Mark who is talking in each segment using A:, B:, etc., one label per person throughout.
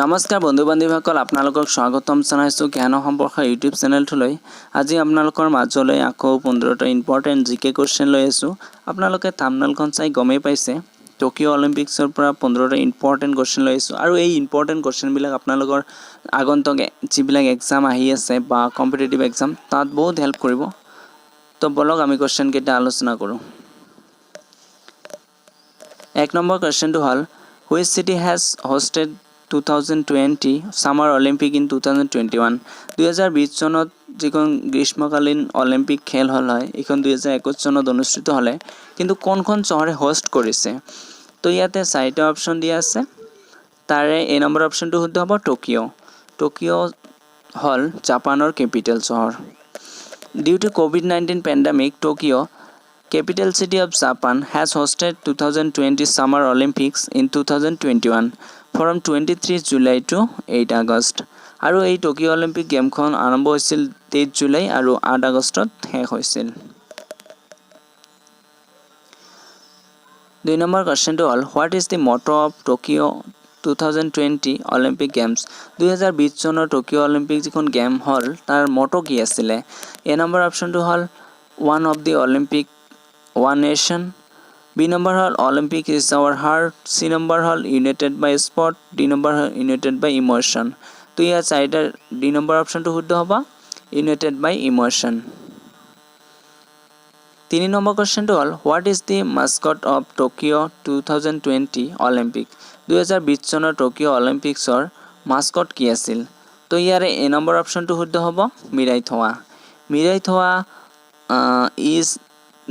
A: নমস্কাৰ বন্ধু বান্ধৱীসকল, আপোনালোকক স্বাগতম জনাইছোঁ জ্ঞান সম্পৰ্ক ইউটিউব চেনেলটোলৈ। আজি আপোনালোকৰ মাজলৈ আকৌ 15টা ইম্পৰ্টেণ্ট জিকে কুৱেশ্যন লৈ আছোঁ। আপোনালোকে থাম্বনেইলখন চাই গমেই পাইছে, টকিঅ' অলিম্পিক্সৰ পৰা 15টা ইম্পৰ্টেণ্ট কুৱেশ্যন লৈ আছোঁ। আৰু এই ইম্পৰ্টেণ্ট কুৱেশ্যনবিলাক আপোনালোকৰ আগন্তুক যিবিলাক এক্সাম আহি আছে বা কম্পিটিটিভ এক্সাম, তাত বহুত হেল্প কৰিব। তো বলক আমি কুৱেশ্যনকেইটা আলোচনা কৰোঁ। 1 নম্বৰ কুৱেশ্যনটো হ'ল, which city has hosted 2020 summer Olympic in 2021। 2020 চনত যিখন গ্ৰীষ্মকালীন অলিম্পিক খেল হ'ল হয়, এইখন 2021 চনত অনুষ্ঠিত হ'লে, কিন্তু কোনখন চহৰে হোষ্ট কৰিছে? তো ইয়াতে 4টা অপশ্যন দিয়া আছে। তাৰে এ নম্বৰ অপশ্যনটো শুদ্ধ হ'ব টকিঅ'। টকিঅ' হ'ল জাপানৰ কেপিটেল চহৰ। Due to COVID-19 pandemic, Tokyo, capital city of Japan, has hosted 2020 Summer Olympics in 2021 from 23 July to 8 August. আৰু এই টকিঅ' অলিম্পিক গেমখন আৰম্ভ হৈছিল 23 জুলাই আৰু 8 আগষ্টত শেষ হৈছিল। 2 নম্বৰ কুৱেশ্যনটো হ'ল, what is the motto of Tokyo' 2020 Olympic games? 2020 চনৰ টকিঅ' অলিম্পিক যিখন গেম হ'ল, তাৰ মটো কি আছিলে? এ নম্বৰ অপশ্যনটো হ'ল one of the Olympic one nation. B নম্বৰ হ'ল Olympic is our heart. C নম্বৰ হ'ল ইউনাইটেড বাই স্পৰ্ট। ডি নম্বৰ হ'ল ইউনাইটেড বাই ইমোশ্যন। তো ইয়াত 4টাৰ ডি নম্বৰ অপশ্যনটো শুদ্ধ হ'ব, ইউনাইটেড বাই ইমোশ্যন। 3 নম্বৰ কুৱেশ্যনটো হ'ল, what is the mascot of Tokyo' 2020 Olympic? 2020 চনৰ টকিঅ' অলিম্পিক্সৰ মাস্কট কি আছিল? তো ইয়াৰে এ নম্বৰ অপশ্যনটো শুদ্ধ হ'ব, মিৰাই থোৱা। মিৰাই থোৱা is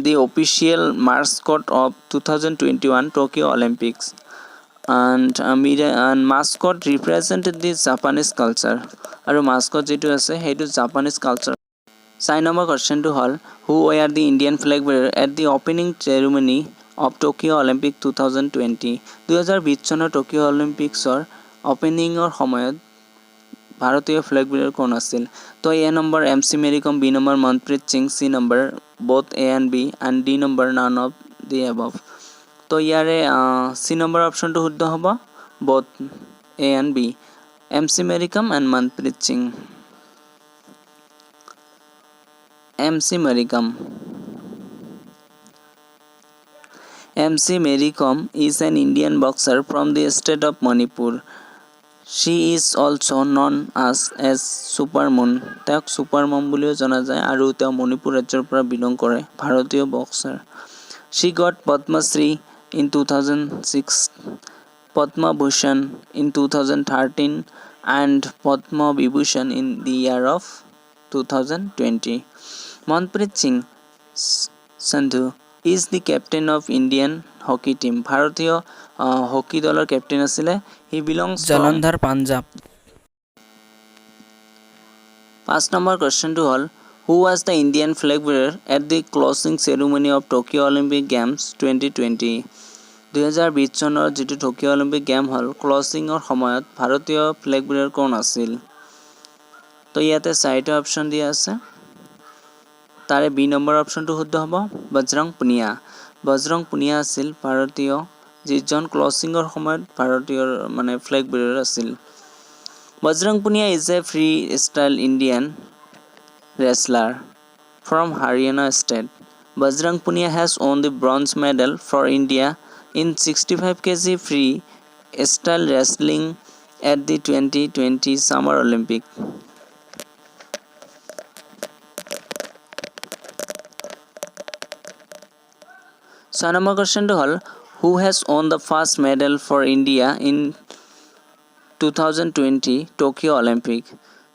A: the official mascot of 2021 Tokyo Olympics, and mascot represented the Japanese culture. আৰু mascot যিটো আছে সেইটো Japanese culture। 4 নম্বৰ কুৱেশ্যনটো হ'ল, who were the Indian flag bearer at the opening ceremony of Tokyo Olympic 2020? 2020 চনৰ টকিঅ' অলিম্পিক্সৰ অপেনিঙৰ সময়ত ভাৰতীয় flag বেয়াৰ কোন আছিল? তো A number MC Mary Kom, B number Manpreet Singh, C number both A and B, and D number none of the above. তো ইয়াৰে C number অপশ্যনটো শুদ্ধ হ'ব, both A and B, MC Mary Kom and Manpreet Singh. MC Mary Kom. MC Mary Kom is an Indian boxer from the state of Manipur. She is also known as Supermoon. তেওঁক supermoon বুলিও জনা যায় আৰু তেওঁ মণিপুৰ ৰাজ্যৰ পৰা বিলং কৰে, ভাৰতীয় boxer. She got Padma Shri in 2006, Padma Bhushan in 2013 and Padma Vibhushan in the year of 2020. Manpreet Singh Sandhu is the captain of Indian hockey team. ভাৰতীয় হকি দলৰ কেপ্টেইন আছিলে। He belongs
B: Jalandhar Punjab.
A: 5 নম্বৰ কুৱেশ্যনটো হ'ল, who was the Indian flag bearer at the closing ceremony of Tokyo Olympic Games 2020? 2020 চনৰ যিটো Tokyo' Olympic game হ'ল, ক্লছিঙৰ সময়ত ভাৰতীয় ফ্লেগ বেয়াৰ কোন আছিল? তো ইয়াতে 4টা অপশ্যন দিয়া আছে। তাৰে বি নম্বৰ অপশ্যনটো শুদ্ধ হ'ব, বজৰং পুনিয়া। বজৰং পুনিয়া আছিল ভাৰতীয় যিজন ক্লছিঙৰ সময়ত ভাৰতীয়ৰ ফ্লেগ বেয়াৰ আছিল। Bajrang Punia is a free style Indian wrestler from Haryana state. Bajrang Punia has won the bronze medal for India in 65 kg free style wrestling at the 2020 Summer Olympic. So number question to all, who has won the first medal for India in 2020 Tokyo Olympic?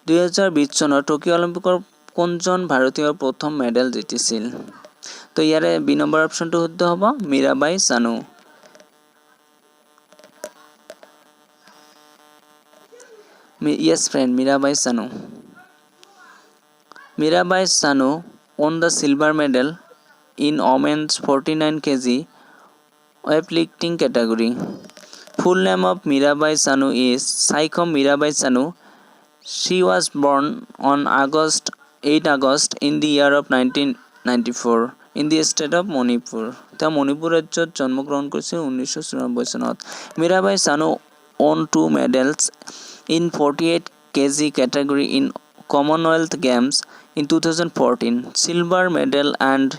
A: 2020 চনৰ Tokyo' অলিম্পিকৰ কোনজন ভাৰতীয়ৰ প্ৰথম medal জিতিছিল? তো ইয়াৰে B number অপশ্যনটো শুদ্ধ হ'ব, Mirabai Chanu. Yes friend, Mirabai Chanu. Mirabai Chanu won the silver medal in women's 49 kg weightlifting category. Full name of Mirabai Sanu is Saikhom Mirabai Sanu. She was born on 8 August in the year of 1994 in the state of Manipur. তেওঁ মণিপুৰ ৰাজ্যত জন্মগ্ৰহণ কৰিছিল 1994 চনত। Mirabai Chanu won 2 medals in 48 kg category in Commonwealth Games in 2014, silver medal, and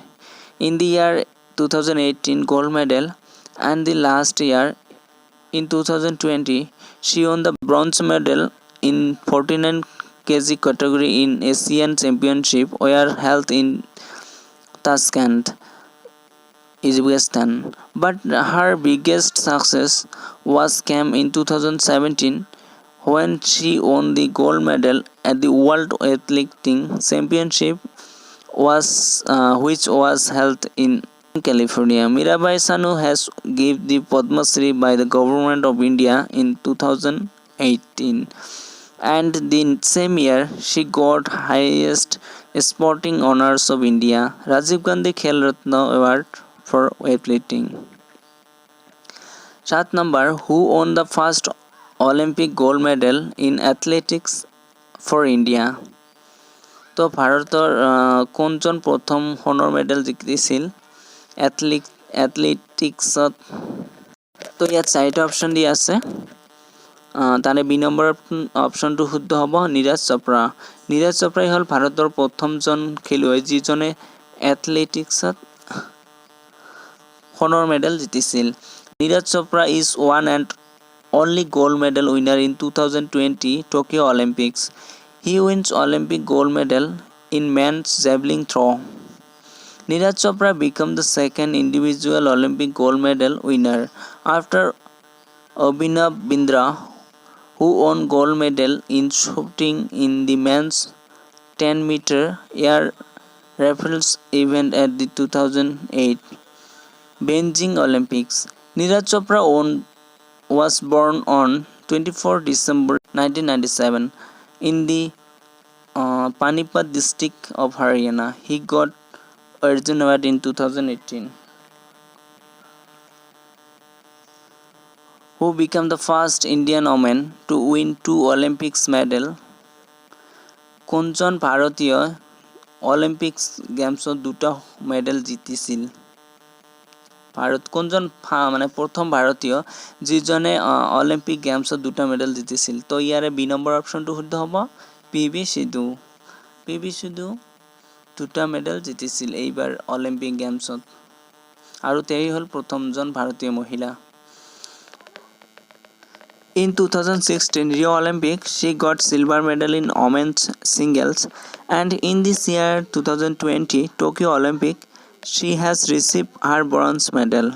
A: in the year 2018 gold medal, and the last year in 2020 she won the bronze medal in 49 kg category in Asian Championship were held in Tashkent, Uzbekistan. But her biggest success was came in 2017 when she won the gold medal at the World Weightlifting Championship, which was held in California. Mirabai Sanu has given the Padma Shri by the government of India in 2018, and the same year she got highest sporting honors of India, Rajiv Gandhi Khel Ratna Award for weightlifting. 7 number, who won the first Olympic gold medal in athletics for India? তো ভাৰতৰ কোনজন প্ৰথম সোণৰ medal জিকিছিল এথলেটিক্সত? তো ইয়াত 4টা option দিয়া আছে। তাৰে বি নম্বৰ অপশ্যনটো শুদ্ধ হ'ব নীৰজ চোপ্ৰা। নীৰজ চোপ্ৰাই হ'ল ভাৰতৰ প্ৰথমজন খেলুৱৈ যিজনে এথলেটিক্সত সোণৰ মেডেল জিতিছিল। Neeraj Chopra is one and only gold medal winner in 2020 Tokyo Olympics. He wins Olympic gold medal in men's javelin throw. Neeraj Chopra became the second individual Olympic gold medal winner after Abhinav Bindra, who won gold medal in shooting in the men's 10-meter air rifles event at the 2008 Beijing Olympics. Neeraj Chopra was born on 24 December 1997 in the Panipat district of Haryana. He got Arjun Award in 2018. Who became the first Indian woman to win 2 Olympics medal? কোনজন ভাৰতীয় Olympics গেমছত 2টা medal জিতিছিল? কোনজন মানে প্ৰথম ভাৰতীয় যিজনে Olympic গেমছত 2টা মেডেল জিতিছিল? তো ইয়াৰে বি নম্বৰ অপশ্যনটো শুদ্ধ হ'ব পি.ভি. সিন্ধু। পি.ভি. সিন্ধু 2টা মেডেল জিতিছিল এইবাৰ অলিম্পিক গেমছত, আৰু তেই হ'ল প্ৰথমজন ভাৰতীয় মহিলা। In 2016 Rio Olympic, she got silver medal in women's singles, and in this year 2020 Tokyo Olympic, she has received her bronze medal.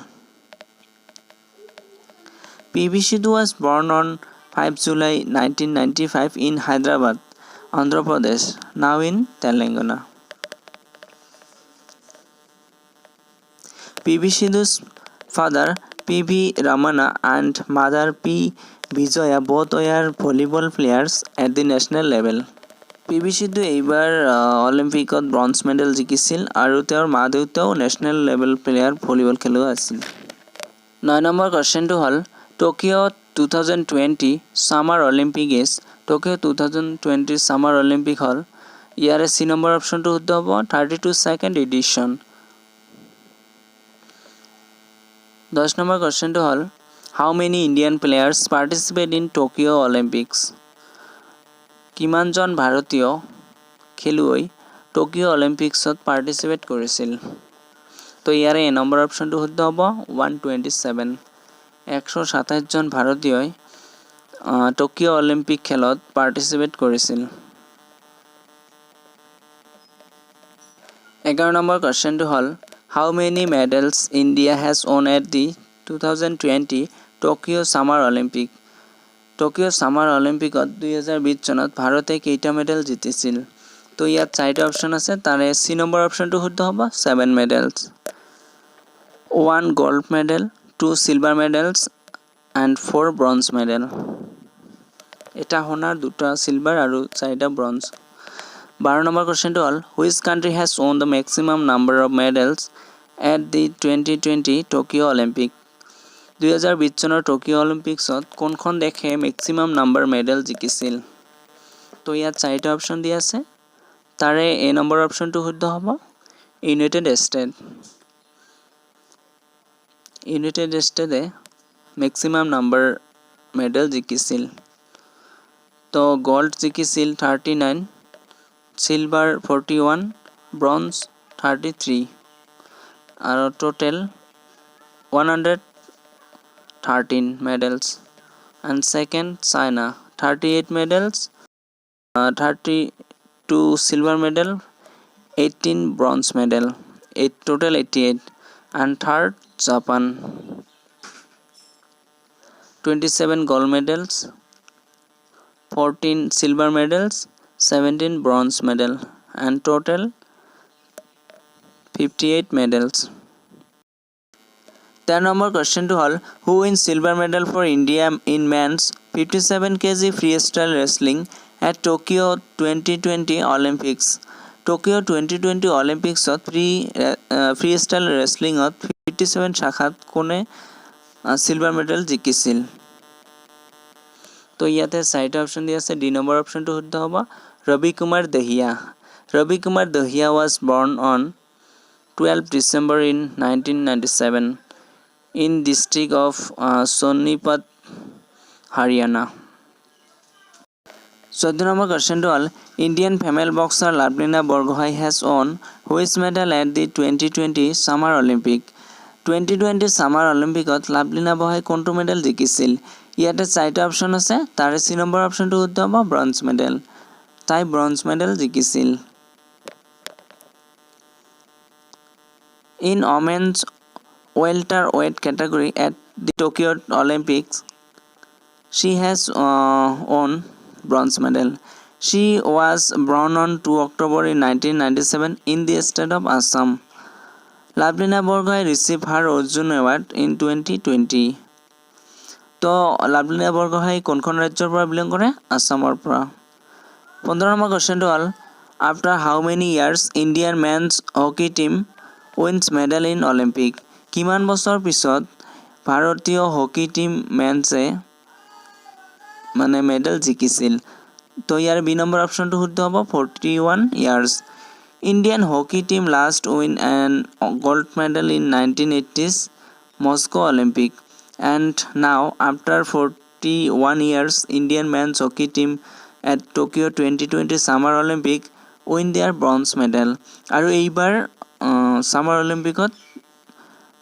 A: P.V. Sidhu was born on 5 July 1995 in Hyderabad, Andhra Pradesh, now in Telangana. P.V. Sidhu's father P.V. Ramana and mother P. Vijaya both were volleyball players at the national level. P.V. Sidhu এইবাৰ অলিম্পিকত bronze medal জিকিছিল আৰু তেওঁৰ মা দেউতাও national level player volleyball খেলুৱৈ আছিল। 9 number কুৱেশ্যনটো হ'ল Tokyo' 2020 summer Olympic is. Tokyo' 2020 summer Olympic হ'ল, ইয়াৰে চি নম্বৰ অপশ্যনটো শুদ্ধ হ'ব 32nd এডিশ্যন। 10 নম্বৰ কুৱেশ্যনটো হ'ল how many Indian players participate in Tokyo' Olympics? কিমানজন ভাৰতীয় খেলুৱৈ টকিঅ' অলিম্পিক্সত পাৰ্টিচিপেট কৰিছিল? তো ইয়াৰে এ নম্বৰ অপশ্যনটো শুদ্ধ হ'ব 127। 127জন ভাৰতীয়ই টকিঅ' অলিম্পিক খেলত পাৰ্টিচিপেট কৰিছিল। 11 নম্বৰ কুৱেশ্যনটো হ'ল how many medals India has won at the 2020 Tokyo' summer Olympic? Tokyo' summer অলিম্পিকত 2020 চনত ভাৰতে কেইটা মেডেল জিতিছিল? তো ইয়াত 4টা অপশ্যন আছে, তাৰে চি নম্বৰ অপশ্যনটো শুদ্ধ হ'ব 7 medals. 1 gold medal, 2 silver medals and 4 bronze medal. এটা সোণাৰ 2টা চিলভাৰ আৰু 4টা ব্ৰঞ্জ। 12 নম্বৰ কুৱেশ্যনটো হ'ল which country has won the maximum number of medals at the 2020 Tokyo' Olympic? 2020 চনৰ টকিঅ' অলিম্পিক্সত কোনখন দেশে মেক্সিমাম নাম্বাৰ মেডেল জিকিছিল? তো ইয়াত 4টা অপশ্যন দিয়া আছে, তাৰে এ নম্বৰ অপশ্যনটো শুদ্ধ হ'ব ইউনাইটেড ষ্টেট। ইউনাইটেড ষ্টেটে মেক্সিমাম নাম্বাৰ মেডেল জিকিছিল তো গোল্ড জিকিছিল 39 সিলভাৰ 41 ব্ৰঞ্জ 33 আৰু total 113 medals and second China 38 medals 32 silver medal 18 bronze medal total 88 and third Japan 27 gold medals 14 silver medals 17 bronze medal and total 58 medals 10 number question to all who wins silver medal for India in men's 57 kg freestyle wrestling at Tokyo 2020 Olympics Tokyo 2020 Olympics freestyle wrestling 57 শাখাত কোনে silver medal জিকিছিল তো ইয়াতে চাৰিটা option দি আছে D number অপচনটো শুদ্ধ হ'ব Ravi Kumar Dahiya was born on 12 December in 1997 in district of Sonipat Haryana 14 number question to all Indian female boxer Lavlina Borgohain has won which medal at the 2020 Summer Olympic 2020 Summer Olympic Lavlina Borgohain কোনটো medal জিকিছিল ইয়াতে চাৰিটা option আছে তাৰে সি number অপচনটো শুদ্ধ হ'ব bronze medal তাই bronze medal জিকিছিল in women's welterweight category at the Tokyo Olympics she has won bronze medal she was born on 2 October in 1997 in the state of Assam Lavlina Borgohain received her Arjun Award in 2020 তো Lavlina Borgohain কোনখন ৰাজ্যৰ পৰা belong কৰে আসামৰ পৰা 15 number কোৱেশ্চনটো হ'ল after how many years Indian men's hockey team wins medal in Olympic কিমান বছৰ পিছত ভাৰতীয় হকি টিম মেনছে মানে মেডেল জিকিছিল তো ইয়াৰ বি নম্বৰ অপচনটো শুদ্ধ হ'ব 41 years Indian hockey team last win an gold medal in 1980s Moscow Olympic and now after 41 years Indian men's hockey team at Tokyo 2020 Summer Olympic win their bronze medal আৰু এইবাৰ Summer Olympicত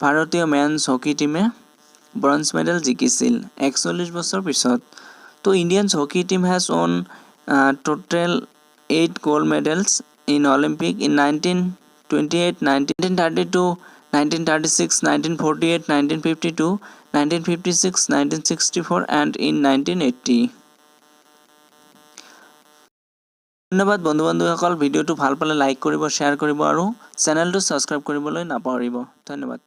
A: ভাৰতীয় men's hockey team bronze medal জিকিছিল 41 বছৰ পিছত তো Indian hockey team has won total 8 gold medals in Olympic in 1928 1932 1936 1948 1952 1956 1964 and in 1980 ধন্যবাদ বন্ধু বান্ধৱীসকল ভিডিঅ'টো ভাল পালে লাইক কৰিব শ্বেয়াৰ কৰিব আৰু চেনেলটো সাবস্ক্ৰাইব কৰিবলৈ নাপাহৰিব ধন্যবাদ